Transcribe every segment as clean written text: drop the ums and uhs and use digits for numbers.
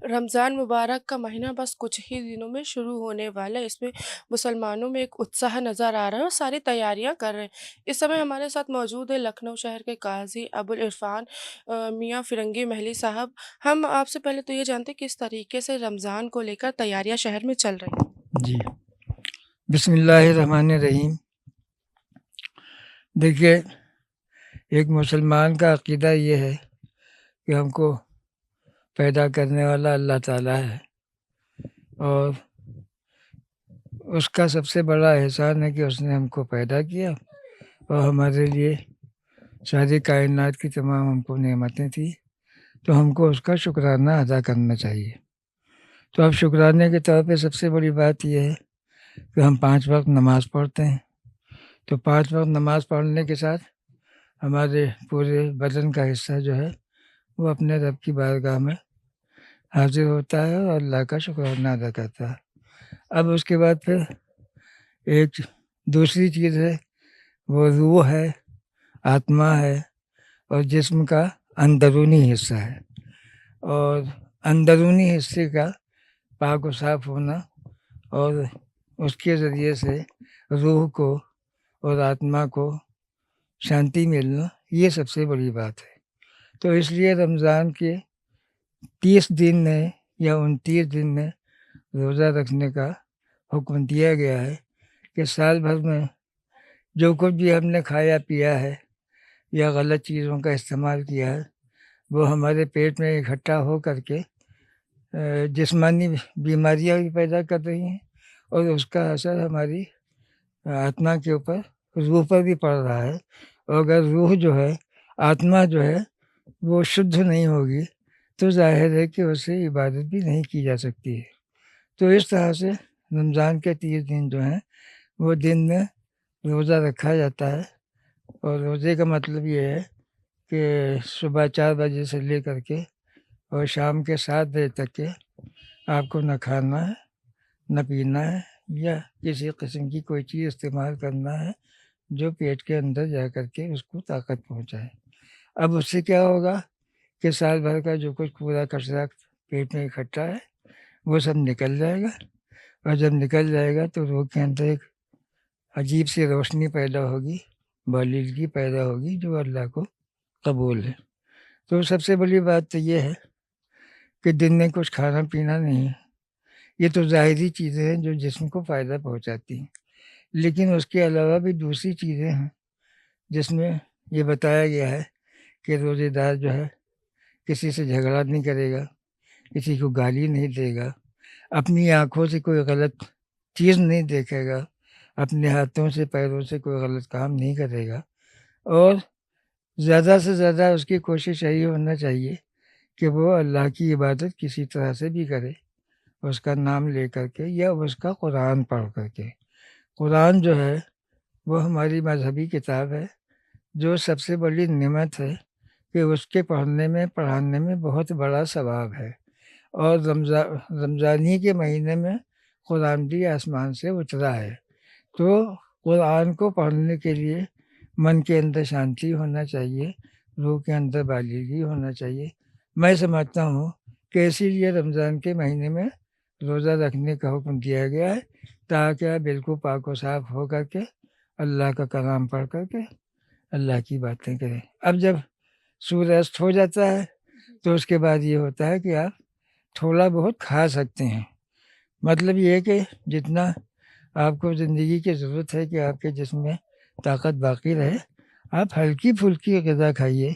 رمضان مبارک کا مہینہ بس کچھ ہی دنوں میں شروع ہونے والا ہے۔ اس میں مسلمانوں میں ایک اتساہ نظر آ رہا ہے اور ساری تیاریاں کر رہے ہیں۔ اس سمے ہمارے ساتھ موجود ہے لکھنؤ شہر کے قاضی ابوالعرفان میاں فرنگی محلی صاحب۔ ہم آپ سے پہلے تو یہ جانتے ہیں کس طریقے سے رمضان کو لے کر تیاریاں شہر میں چل رہی ہیں۔ جی، بسم اللہ الرحمن الرحیم۔ دیکھیے، ایک مسلمان کا عقیدہ یہ ہے کہ ہم کو پیدا کرنے والا اللہ تعالیٰ ہے، اور اس کا سب سے بڑا احسان ہے کہ اس نے ہم کو پیدا کیا اور ہمارے لیے ساری کائنات کی تمام ہم کو نعمتیں تھیں، تو ہم کو اس کا شکرانہ ادا کرنا چاہیے۔ تو اب شکرانے کے طور پہ سب سے بڑی بات یہ ہے کہ ہم 5 وقت نماز پڑھتے ہیں۔ تو 5 وقت نماز پڑھنے کے ساتھ ہمارے پورے بدن کا حصہ جو ہے وہ اپنے رب کی بارگاہ میں حاضر ہوتا ہے اور اللہ کا شکرانہ ادا کرتا ہے۔ اب اس کے بعد پھر ایک دوسری چیز ہے، وہ روح ہے، آتما ہے، اور جسم کا اندرونی حصہ ہے، اور اندرونی حصے کا پاک و صاف ہونا اور اس کے ذریعے سے روح کو اور آتما کو شانتی ملنا، یہ سب سے بڑی بات ہے۔ تو اس لیے رمضان کے 30 دن میں یا 29 دن میں روزہ رکھنے کا حکم دیا گیا ہے کہ سال بھر میں جو کچھ بھی ہم نے کھایا پیا ہے یا غلط چیزوں کا استعمال کیا ہے، وہ ہمارے پیٹ میں اکٹھا ہو کر کے جسمانی بیماریاں بھی پیدا کر رہی ہیں، اور اس کا اثر ہماری آتما کے اوپر، روح پر بھی پڑ رہا ہے۔ اور اگر روح جو ہے، آتما جو ہے، وہ شدھ نہیں ہوگی تو ظاہر ہے کہ اس سے عبادت بھی نہیں کی جا سکتی ہے۔ تو اس طرح سے رمضان کے 30 دن جو ہیں وہ دن میں روزہ رکھا جاتا ہے، اور روزے کا مطلب یہ ہے کہ صبح 4 بجے سے لے کر کے اور شام کے 7 بجے تک کے آپ کو نہ کھانا ہے، نہ پینا ہے، یا کسی قسم کی کوئی چیز استعمال کرنا ہے جو پیٹ کے اندر جا کر کے اس کو طاقت پہنچائے۔ اب اس سے کیا ہوگا کہ سال بھر کا جو کچھ کوڑا کچرا پیٹ میں اکٹھا ہے وہ سب نکل جائے گا، اور جب نکل جائے گا تو روح کے اندر ایک عجیب سی روشنی پیدا ہوگی، بالندگی پیدا ہوگی جو اللہ کو قبول ہے۔ تو سب سے بڑی بات تو یہ ہے کہ دن میں کچھ کھانا پینا نہیں ہے۔ یہ تو ظاہری چیزیں ہیں جو جسم کو فائدہ پہنچاتی ہیں، لیکن اس کے علاوہ بھی دوسری چیزیں ہیں جس میں یہ بتایا گیا ہے کہ روزے دار جو ہے کسی سے جھگڑا نہیں کرے گا، کسی کو گالی نہیں دے گا، اپنی آنکھوں سے کوئی غلط چیز نہیں دیکھے گا، اپنے ہاتھوں سے پیروں سے کوئی غلط کام نہیں کرے گا، اور زیادہ سے زیادہ اس کی کوشش یہی ہونا چاہیے کہ وہ اللہ کی عبادت کسی طرح سے بھی کرے، اس کا نام لے کر کے یا اس کا قرآن پڑھ کر کے۔ قرآن جو ہے وہ ہماری مذہبی کتاب ہے، جو سب سے بڑی نعمت ہے کہ اس کے پڑھانے میں بہت بڑا ثواب ہے۔ اور رمضان ہی کے مہینے میں قرآن بھی آسمان سے اترا ہے، تو قرآن کو پڑھنے کے لیے من کے اندر شانتی ہونا چاہیے، روح کے اندر بالغی ہونا چاہیے۔ میں سمجھتا ہوں کہ اسی لیے رمضان کے مہینے میں روزہ رکھنے کا حکم دیا گیا ہے، تاکہ آپ بالکل پاک و صاف ہو کر کے اللہ کا کلام پڑھ کر کے اللہ کی باتیں کریں۔ اب جب سورج است ہو جاتا ہے تو اس کے بعد یہ ہوتا ہے کہ آپ تھوڑا بہت کھا سکتے ہیں۔ مطلب یہ ہے کہ جتنا آپ کو زندگی کی ضرورت ہے کہ آپ کے جسم میں طاقت باقی رہے، آپ ہلکی پھلکی غذا کھائیے۔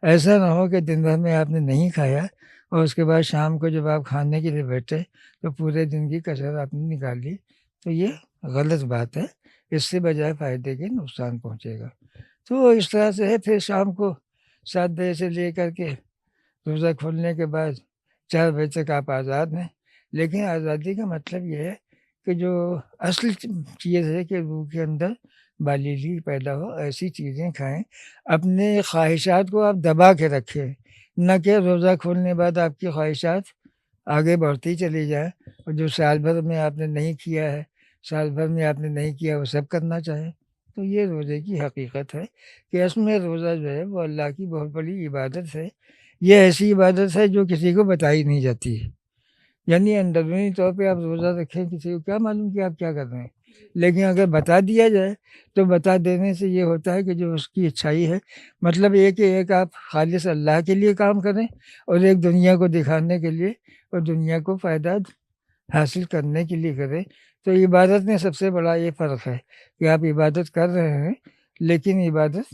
ایسا نہ ہو کہ دن بھر میں آپ نے نہیں کھایا اور اس کے بعد شام کو جب آپ کھانے کے لیے بیٹھے تو پورے دن کی کسر آپ نے نکال لی، تو یہ غلط بات ہے۔ اس سے بجائے فائدے کے نقصان پہنچے گا۔ تو اس طرح سے ہے، پھر شام کو 7 بجے سے لے کر کے روزہ کھولنے کے بعد 4 بجے تک آپ آزاد ہیں۔ لیکن آزادی کا مطلب یہ ہے کہ جو اصل چیز ہے کہ روح کے اندر بالغی پیدا ہو، ایسی چیزیں کھائیں، اپنے خواہشات کو آپ دبا کے رکھیں، نہ کہ روزہ کھولنے کے بعد آپ کی خواہشات آگے بڑھتی چلی جائیں، اور جو سال بھر میں آپ نے نہیں کیا ہے، سال بھر میں آپ نے نہیں کیا، وہ سب کرنا چاہیں۔ تو یہ روزے کی حقیقت ہے کہ اس میں روزہ جو ہے وہ اللہ کی بہت بڑی عبادت ہے۔ یہ ایسی عبادت ہے جو کسی کو بتائی نہیں جاتی ہے۔ یعنی اندرونی طور پہ آپ روزہ رکھیں، کسی کو کیا معلوم کہ آپ کیا کر رہے ہیں، لیکن اگر بتا دیا جائے تو بتا دینے سے یہ ہوتا ہے کہ جو اس کی اچھائی ہے، مطلب یہ کہ ایک آپ خالص اللہ کے لیے کام کریں اور ایک دنیا کو دکھانے کے لیے اور دنیا کو فائدہ حاصل کرنے کے لیے کریں۔ تو عبادت میں سب سے بڑا یہ فرق ہے کہ آپ عبادت کر رہے ہیں لیکن عبادت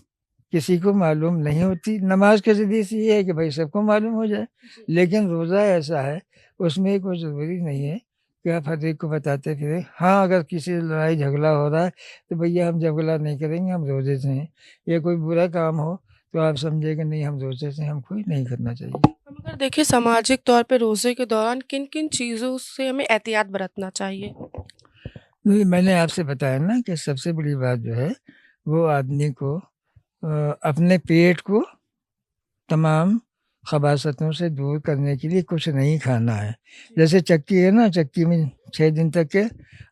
کسی کو معلوم نہیں ہوتی۔ نماز کے ذریعے سے یہ ہے کہ بھائی سب کو معلوم ہو جائے، لیکن روزہ ایسا ہے اس میں کوئی ضروری نہیں ہے کہ آپ ہر ایک کو بتاتے پھریں۔ ہاں اگر کسی سے لڑائی جھگڑا ہو رہا ہے تو بھیا ہم جھگڑا نہیں کریں گے، ہم روزے سے ہیں، یا کوئی برا کام ہو تو آپ سمجھے کہ نہیں ہم روزے سے، ہم کوئی نہیں کرنا چاہیے۔ ہم اگر دیکھیں سماجک طور پہ روزے کے دوران کن کن چیزوں سے ہمیں احتیاط برتنا چاہیے؟ میں نے آپ سے بتایا نا کہ سب سے بڑی بات جو ہے وہ آدمی کو اپنے پیٹ کو تمام خباثتوں سے دور کرنے کے لیے کچھ نہیں کھانا ہے۔ جیسے چکی ہے نا، چکی میں 6 دن تک کے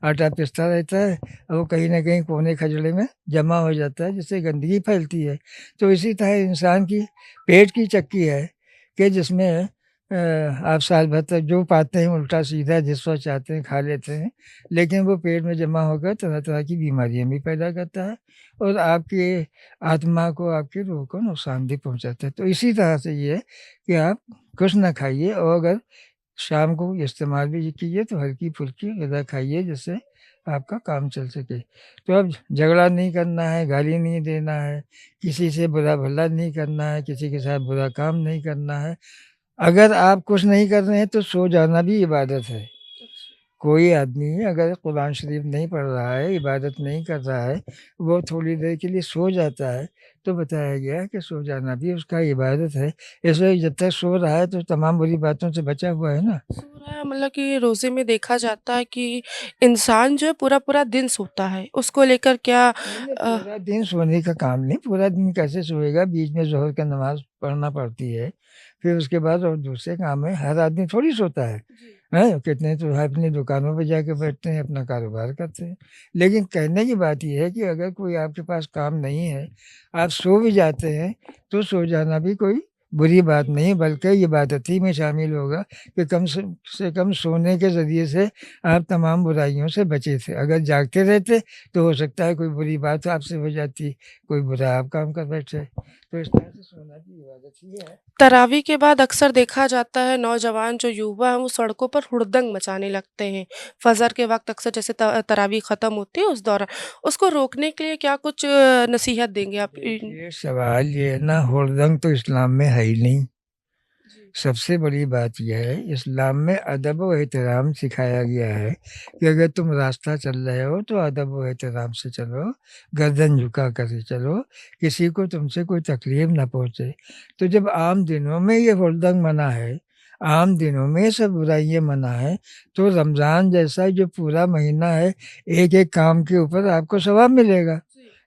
آٹا پستا رہتا ہے اور وہ کہیں نہ کہیں کونے کھجڑے میں جمع ہو جاتا ہے جس سے گندگی پھیلتی ہے۔ تو اسی طرح انسان کی پیٹ کی چکی ہے کہ جس میں آپ سال بھر تک جو پاتے ہیں الٹا سیدھا جس وقت چاہتے ہیں کھا لیتے ہیں، لیکن وہ پیٹ میں جمع ہو کر طرح طرح کی بیماریاں بھی پیدا کرتا ہے اور آپ کے آتما کو، آپ کی روح کو نقصان بھی پہنچاتا ہے۔ تو اسی طرح سے یہ ہے کہ آپ کچھ نہ کھائیے، اور اگر شام کو استعمال بھی کیجیے تو ہلکی پھلکی غذا کھائیے جس سے آپ کا کام چل سکے۔ تو اب جھگڑا نہیں کرنا ہے، گالی نہیں دینا ہے، کسی سے برا بھلا نہیں کرنا ہے، کسی کے ساتھ برا کام نہیں کرنا ہے۔ اگر آپ کچھ نہیں کر رہے ہیں تو سو جانا بھی عبادت ہے۔ کوئی آدمی اگر قرآن شریف نہیں پڑھ رہا ہے، عبادت نہیں کر رہا ہے، وہ تھوڑی دیر کے لیے سو جاتا ہے تو بتایا گیا کہ سو جانا بھی اس کا عبادت ہے۔ اس لیے جب تک سو رہا ہے تو تمام بری باتوں سے بچا ہوا ہے نا۔ سو رہا ہے مطلب کہ روزے میں دیکھا جاتا ہے کہ انسان جو ہے پورا پورا دن سوتا ہے، اس کو لے کر کیا نہیں پورا دن سونے کا کام نہیں، پورا دن کیسے سوئے گا؟ بیچ میں ظہر کا نماز پڑھنا پڑتی ہے، پھر اس کے بعد اور دوسرے کام ہے۔ ہر آدمی تھوڑی سوتا ہے، کتنے تو اپنی دکانوں پہ جا کے بیٹھتے ہیں، اپنا کاروبار کرتے ہیں۔ لیکن کہنے کی بات یہ ہے کہ اگر کوئی آپ کے پاس کام نہیں ہے، آپ سو بھی جاتے ہیں تو سو جانا بھی کوئی بری بات نہیں، بلکہ عبادت ہی میں شامل ہوگا کہ کم سے کم سونے کے ذریعے سے آپ تمام برائیوں سے بچے تھے۔ اگر جاگتے رہتے تو ہو سکتا ہے کوئی بری بات آپ سے ہو جاتی، کوئی برا آپ کام کر بیٹھے۔ تو اس طرح سے سونا کی عبادت ہی ہے۔ تراویح کے بعد اکثر دیکھا جاتا ہے نوجوان جو یووا ہیں وہ سڑکوں پر ہڑدنگ مچانے لگتے ہیں فجر کے وقت، اکثر جیسے تراویح ختم ہوتی ہے اس دوران، اس کو روکنے کے لیے کیا کچھ نصیحت دیں گے آپ؟ دیکھیے سوال یہ ہے نا، ہڑدنگ تو اسلام میں ہے ہی نہیں۔ سب سے بڑی بات یہ ہے اسلام میں ادب و احترام سکھایا گیا ہے کہ اگر تم راستہ چل رہے ہو تو ادب و احترام سے چلو، گردن جھکا کر ہی چلو، کسی کو تم سے کوئی تکلیف نہ پہنچے۔ تو جب عام دنوں میں یہ ہڑدنگ منع ہے، عام دنوں میں سب برائیاں منع ہے، تو رمضان جیسا جو پورا مہینہ ہے ایک ایک کام کے اوپر آپ کو ثواب ملے گا،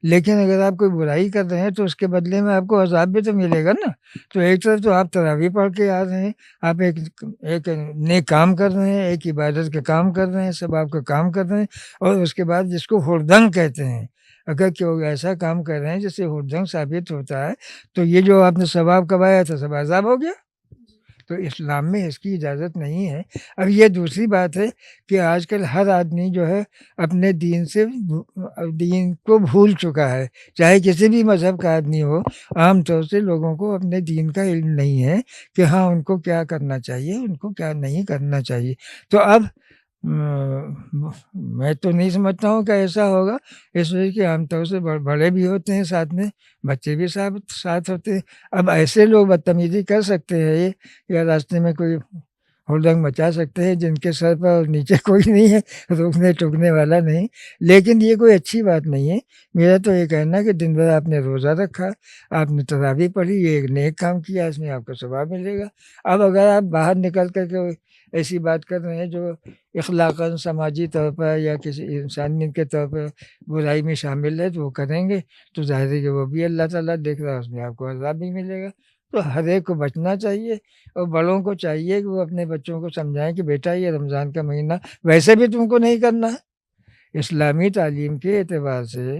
لیکن اگر آپ کوئی برائی کر رہے ہیں تو اس کے بدلے میں آپ کو عذاب بھی تو ملے گا نا۔ تو ایک طرف تو آپ تراویح پڑھ کے آ رہے ہیں، آپ ایک نیک کام کر رہے ہیں، ایک عبادت کا کام کر رہے ہیں، سب آپ کا کام کر رہے ہیں، اور اس کے بعد جس کو ہڑدنگ کہتے ہیں، اگر کوئی ایسا کام کر رہے ہیں جس سے ہڑدنگ ثابت ہوتا ہے تو یہ جو آپ نے ثواب کمایا تھا سب عذاب ہو گیا۔ تو اسلام میں اس کی اجازت نہیں ہے۔ اب یہ دوسری بات ہے کہ آج کل ہر آدمی جو ہے اپنے دین کو بھول چکا ہے، چاہے کسی بھی مذہب کا آدمی ہو۔ عام طور سے لوگوں کو اپنے دین کا علم نہیں ہے کہ ہاں ان کو کیا کرنا چاہیے، ان کو کیا نہیں کرنا چاہیے۔ تو اب میں تو نہیں سمجھتا ہوں کہ ایسا ہوگا، اس وجہ کہ عام طور سے بڑے بھی ہوتے ہیں ساتھ میں، بچے بھی ساتھ ہوتے ہیں۔ اب ایسے لوگ بدتمیزی کر سکتے ہیں یا راستے میں کوئی ہڑدنگ مچا سکتے ہیں جن کے سر پر نیچے کوئی نہیں ہے، روکنے ٹوکنے والا نہیں، لیکن یہ کوئی اچھی بات نہیں ہے۔ میرا تو یہ کہنا ہے کہ دن بھر آپ نے روزہ رکھا، آپ نے تراویح پڑھی، یہ ایک نیک کام کیا، اس میں آپ کو ثواب ملے گا۔ اب اگر آپ باہر نکل کر کے ایسی بات کر رہے ہیں جو اخلاقاً سماجی طور پر یا کسی انسانیت کے طور پر برائی میں شامل ہے تو وہ کریں گے، تو ظاہر ہے کہ وہ بھی اللہ تعالیٰ دیکھ رہا ہے، اس میں آپ کو عذاب بھی ملے گا۔ تو ہر ایک کو بچنا چاہیے، اور بڑوں کو چاہیے کہ وہ اپنے بچوں کو سمجھائیں کہ بیٹا یہ رمضان کا مہینہ ویسے بھی تم کو نہیں کرنا ہے۔ اسلامی تعلیم کے اعتبار سے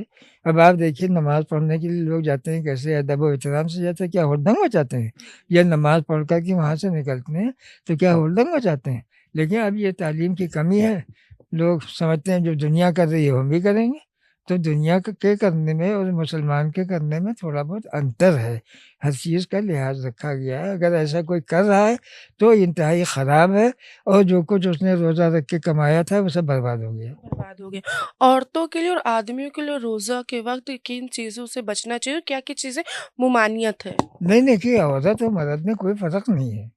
اب آپ دیکھیے نماز پڑھنے کے لیے لوگ جاتے ہیں کیسے ادب و احترام سے جاتے ہیں، کیا ہڑدنگ مچاتے ہیں؟ یا نماز پڑھ کر کے وہاں سے نکلتے ہیں تو کیا ہڑدنگ مچاتے ہیں؟ لیکن اب یہ تعلیم کی کمی ہے، لوگ سمجھتے ہیں جو دنیا کر رہی ہے ہم بھی کریں گے، تو دنیا کے کرنے میں اور مسلمان کے کرنے میں تھوڑا بہت انتر ہے، ہر چیز کا لحاظ رکھا گیا ہے۔ اگر ایسا کوئی کر رہا ہے تو انتہائی خراب ہے، اور جو کچھ اس نے روزہ رکھ کے کمایا تھا وہ سب برباد ہو گیا۔ برباد ہو گیا۔ عورتوں کے لیے اور آدمیوں کے لیے روزہ کے وقت کن چیزوں سے بچنا چاہیے اور کیا چیزیں ممانعت ہے؟ نہیں دیکھیے، عورت اور مرد میں کوئی فرق نہیں ہے،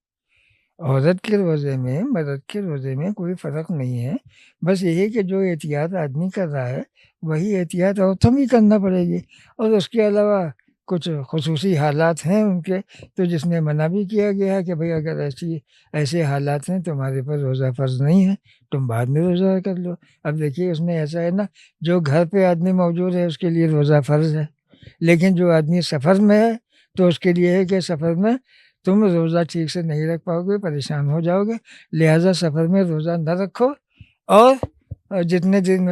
عورت کے روزے میں مرد کے روزے میں کوئی فرق نہیں ہے، بس یہی کہ جو احتیاط آدمی کر رہا ہے وہی احتیاط عورتوں بھی کرنا پڑے گی، اور اس کے علاوہ کچھ خصوصی حالات ہیں ان کے، تو جس میں منع بھی کیا گیا ہے کہ بھئی اگر ایسے حالات ہیں تمہارے پر روزہ فرض نہیں ہے، تم بعد میں روزہ کر لو۔ اب دیکھیے اس میں ایسا ہے نا، جو گھر پہ آدمی موجود ہے اس کے لیے روزہ فرض ہے، لیکن جو آدمی سفر میں ہے تو اس کے لیے ہے کہ سفر میں تم روزہ ٹھیک سے نہیں رکھ پاؤ گے، پریشان ہو جاؤ گے، لہٰذا سفر میں روزہ نہ رکھو، اور جتنے دن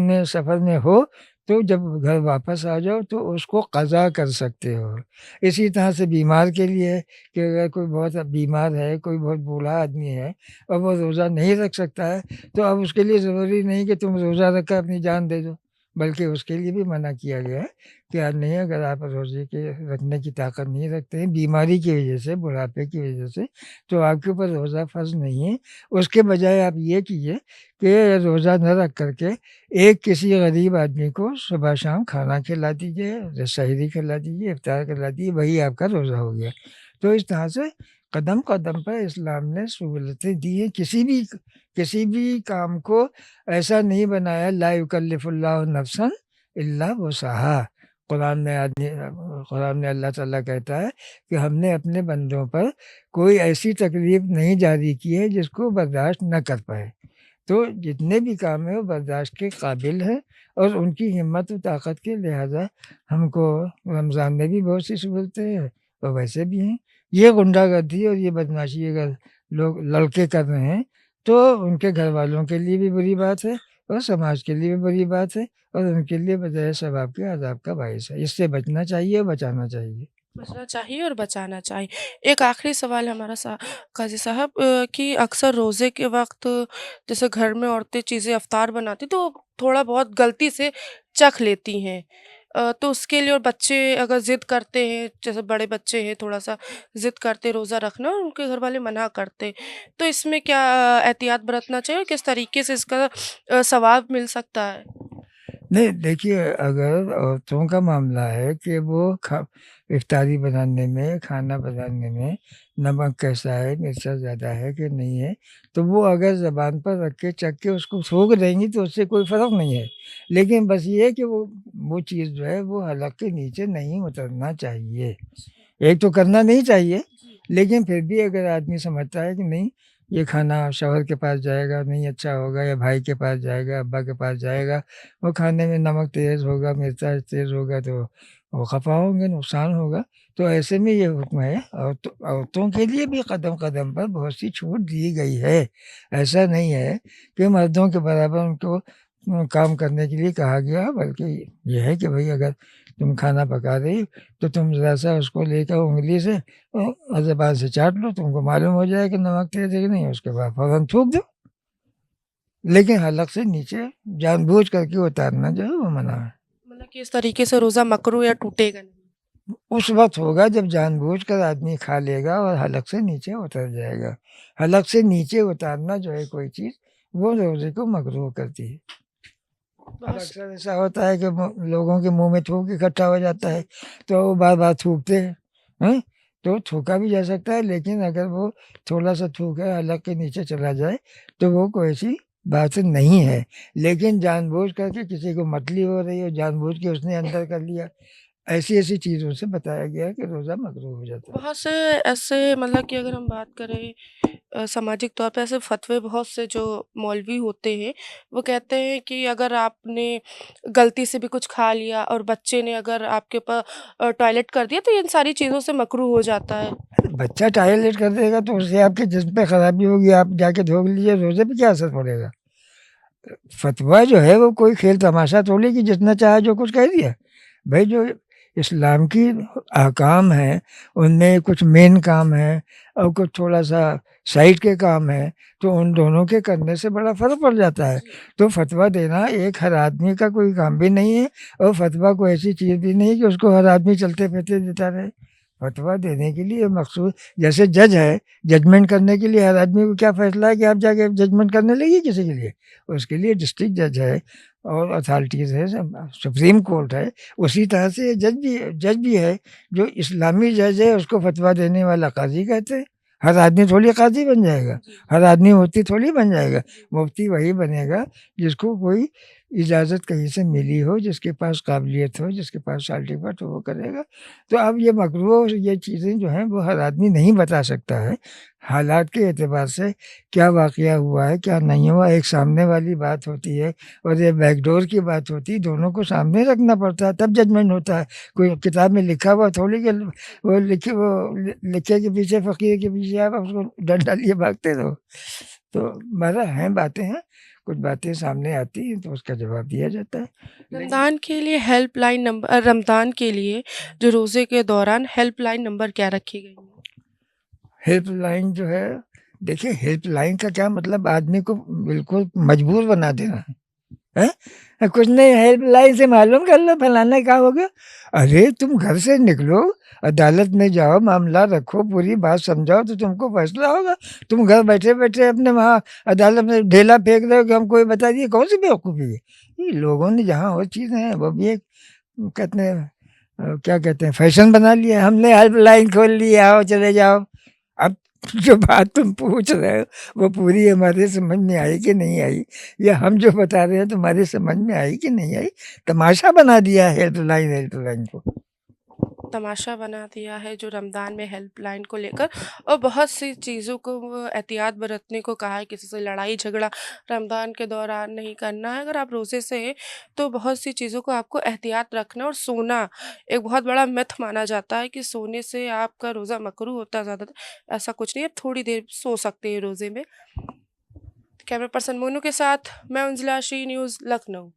میں سفر میں ہو تو جب گھر واپس آ جاؤ تو اس کو قضا کر سکتے ہو۔ اسی طرح سے بیمار کے لیے ہے کہ اگر کوئی بہت بیمار ہے، کوئی بہت بوڑھا آدمی ہے اور وہ روزہ نہیں رکھ سکتا ہے، تو اب اس کے لیے ضروری نہیں کہ تم روزہ رکھ کر اپنی جان دے دو، بلکہ اس کے لیے بھی منع کیا گیا ہے کہ نہیں، اگر آپ روزے کے رکھنے کی طاقت نہیں رکھتے ہیں بیماری کی وجہ سے، بڑھاپے کی وجہ سے، تو آپ کے اوپر روزہ فرض نہیں ہے۔ اس کے بجائے آپ یہ کیجیے کہ روزہ نہ رکھ کر کے کسی غریب آدمی کو صبح شام کھانا کھلا دیجیے، سحری کھلا دیجیے، افطار کھلا دیجیے، وہی آپ کا روزہ ہو گیا۔ تو اس طرح سے قدم قدم پر اسلام نے سہولتیں دی ہیں، کسی بھی کام کو ایسا نہیں بنایا، لا یکلف اللہ نفسا الا وسعہا۔ قرآن میں اللہ تعالیٰ کہتا ہے کہ ہم نے اپنے بندوں پر کوئی ایسی تکلیف نہیں جاری کی ہے جس کو برداشت نہ کر پائے، تو جتنے بھی کام ہیں وہ برداشت کے قابل ہیں، اور ان کی ہمت و طاقت کے لہٰذا ہم کو رمضان میں بھی بہت سی سہولتیں ہیں اور ویسے بھی ہیں۔ یہ غنڈہ گردی اور یہ بدمعاشی اگر لوگ لڑکے کر رہے ہیں تو ان کے گھر والوں کے لیے بھی بری بات ہے اور سماج کے لیے بھی بری بات ہے، اور ان کے لیے بجائے ثواب کے عذاب کا باعث ہے۔ اس سے بچنا چاہیے اور بچانا چاہیے۔ بچنا چاہیے اور بچانا چاہیے۔ ایک آخری سوال ہے ہمارا قاضی صاحب، کہ اکثر روزے کے وقت جیسے گھر میں عورتیں چیزیں افطار بناتی تو تھوڑا بہت غلطی سے چکھ لیتی ہیں، تو اس کے لیے، اور بچے اگر ضد کرتے ہیں، جیسے بڑے بچے ہیں تھوڑا سا ضد کرتے روزہ رکھنا اور ان کے گھر والے منع کرتے، تو اس میں کیا احتیاط برتنا چاہیے اور کس طریقے سے اس کا ثواب مل سکتا ہے؟ نہیں دیکھیے، اگر عورتوں کا معاملہ ہے کہ وہ افطاری بنانے میں، کھانا بنانے میں نمک کیسا ہے، مرچا زیادہ ہے کہ نہیں ہے، تو وہ اگر زبان پر رکھ کے چکھ کے اس کو تھوک دیں گی تو اس سے کوئی فرق نہیں ہے، لیکن بس یہ ہے کہ وہ چیز جو ہے وہ حلق کے نیچے نہیں اترنا چاہیے۔ ایک تو کرنا نہیں چاہیے، لیکن پھر بھی اگر آدمی سمجھتا ہے کہ نہیں یہ کھانا شوہر کے پاس جائے گا نہیں اچھا ہوگا، یا بھائی کے پاس جائے گا، ابا کے پاس جائے گا، وہ کھانے میں نمک تیز ہوگا، مرچا تیز ہوگا، تو وہ خفا ہوں گے، نقصان ہوگا، تو ایسے میں یہ حکم ہے۔ عورتوں کے لیے بھی قدم قدم پر بہت سی چھوٹ دی گئی ہے، ایسا نہیں ہے کہ مردوں کے برابر ان کو کام کرنے کے لیے کہا گیا، بلکہ یہ ہے کہ بھئی اگر تم کھانا پکا رہی تو تم ذرا سا اس کو لے کر انگلی سے اور زبان سے چاٹ لو، تم کو معلوم ہو جائے کہ نمک تیز ہے کہ نہیں، اس کے بعد فوراً تھوک دو، لیکن حلق سے نیچے جان بوجھ کر کے اتارنا جو ہے وہ منع ہے۔ مطلب کہ اس طریقے سے روزہ مکروہ یا ٹوٹے گا نہیں؟ اس وقت ہوگا جب جان بوجھ کر آدمی کھا لے گا اور حلق سے نیچے اتر جائے گا۔ حلق سے نیچے اتارنا جو ہے کوئی چیز، وہ روزے کو مکروہ کرتی ہے۔ اب بہت اکثر ایسا ہوتا ہے کہ لوگوں کے منہ میں تھوک اکٹھا ہو جاتا ہے تو وہ بار بار تھوکتے ہیں، تو تھوکا بھی جا سکتا ہے، لیکن اگر وہ تھوڑا سا تھوک ہے حلق کے نیچے چلا جائے تو وہ کوئی سی بات نہیں ہے، لیکن جان بوجھ کر کے کسی کو متلی ہو رہی ہو، جان بوجھ کے اس نے اندر کر لیا، ایسی چیزوں سے بتایا گیا ہے کہ روزہ مکروہ ہو جاتا ہے۔ بہت سے ایسے، مطلب کہ اگر ہم بات کریں سماجک طور پہ، ایسے فتوے بہت سے جو مولوی ہوتے ہیں وہ کہتے ہیں کہ اگر آپ نے غلطی سے بھی کچھ کھا لیا اور بچے نے اگر آپ کے اوپر ٹوائلٹ کر دیا تو ان ساری چیزوں سے مکروہ ہو جاتا ہے۔ بچہ ٹائلٹ کر دے گا تو اس سے آپ کے جسم پہ خرابی ہوگی، آپ جا کے دھو لیجیے، روزے پہ کیا اثر پڑے گا؟ فتویٰ جو ہے وہ کوئی کھیل تماشا تھوڑی کہ جتنا چاہا جو کچھ کہہ دیا۔ بھائی جو اسلام کی احکام ہیں، ان میں کچھ مین کام ہے اور کچھ تھوڑا سا سائڈ کے کام ہے، تو ان دونوں کے کرنے سے بڑا فرق پڑ جاتا ہے۔ تو فتویٰ دینا ایک ہر آدمی کا کوئی کام بھی نہیں ہے، اور فتویٰ کوئی ایسی چیز بھی نہیں کہ اس کو ہر آدمی چلتے پھرتے دیتا رہے۔ فتویٰ دینے کے لیے مخصوص، جیسے جج ہے، ججمنٹ کرنے کے لیے ہر آدمی کو کیا فیصلہ ہے کہ آپ جا کے ججمنٹ کرنے لگی کسی کے لیے؟ اس کے لیے ڈسٹرکٹ جج ہے اور اتھارٹیز ہے، سپریم کورٹ ہے۔ اسی طرح سے جج بھی ہے، جو اسلامی جج ہے اس کو فتویٰ دینے والا قاضی کہتے ہیں۔ ہر آدمی تھوڑی قاضی بن جائے گا، ہر آدمی مفتی تھوڑی بن جائے گا۔ مفتی وہی بنے گا جس کو کوئی اجازت کہیں سے ملی ہو، جس کے پاس قابلیت ہو، جس کے پاس سرٹیفکیٹ ہو، وہ کرے گا۔ تو اب یہ مکروہ یہ چیزیں جو ہیں وہ ہر آدمی نہیں بتا سکتا ہے۔ حالات کے اعتبار سے کیا واقعہ ہوا ہے کیا نہیں ہوا، ایک سامنے والی بات ہوتی ہے اور یہ بیک ڈور کی بات ہوتی ہے، دونوں کو سامنے رکھنا پڑتا ہے تب ججمنٹ ہوتا ہے۔ کوئی کتاب میں لکھا ہوا تھوڑی کہ وہ لکھے کے پیچھے، فقیر کے پیچھے آپ اس کو ڈنڈا لیے بھاگتے رہو۔ تو مگر ہیں باتیں ہیں، کچھ باتیں سامنے آتی ہیں تو اس کا جواب دیا جاتا ہے۔ رمضان کے لیے ہیلپ لائن نمبر، رمضان کے لیے جو روزے کے دوران ہیلپ لائن نمبر کیا رکھی گئی ہے؟ ہیلپ لائن جو ہے، دیکھیں ہیلپ لائن کا کیا مطلب، آدمی کو بالکل مجبور بنا دینا ہے۔ کچھ نہیں، ہیلپ لائن سے معلوم کر لو فلانا کیا ہو گیا۔ ارے تم گھر سے نکلو، عدالت میں جاؤ، معاملہ رکھو، پوری بات سمجھاؤ تو تم کو فیصلہ ہوگا۔ تم گھر بیٹھے بیٹھے اپنے وہاں عدالت میں ڈھیلا پھینک رہے ہو کہ ہم کوئی بتا دیے، کون سی بیوقوفی ہے؟ یہ لوگوں نے جہاں اور چیزیں ہیں وہ بھی ایک کہتے ہیں کیا کہتے ہیں فیشن بنا لیا، ہم نے ہیلپ لائن کھول لی، آؤ چلے جاؤ۔ اب جو بات تم پوچھ رہے ہو وہ پوری ہمارے سمجھ میں آئی کہ نہیں آئی، یا ہم جو بتا رہے ہیں تمہاری سمجھ میں آئی کہ نہیں آئی؟ تماشا بنا دیا ہے ہیلپ لائن کو۔ تماشا بنا دیا ہے جو رمضان میں ہیلپ لائن کو لے کر، اور بہت سی چیزوں کو وہ احتیاط برتنے کو کہا ہے۔ کسی سے لڑائی جھگڑا رمضان کے دوران نہیں کرنا ہے۔ اگر آپ روزے سے ہیں تو بہت سی چیزوں کو آپ کو احتیاط رکھنا، اور سونا ایک بہت بڑا میتھ مانا جاتا ہے کہ سونے سے آپ کا روزہ مکروہ ہوتا ہے زیادہ تر۔ ایسا کچھ نہیں ہے، آپ تھوڑی دیر سو سکتے ہیں روزے میں۔ کیمرہ پرسن مونو کے ساتھ میں انزلہ شی، نیوز لکھنؤ۔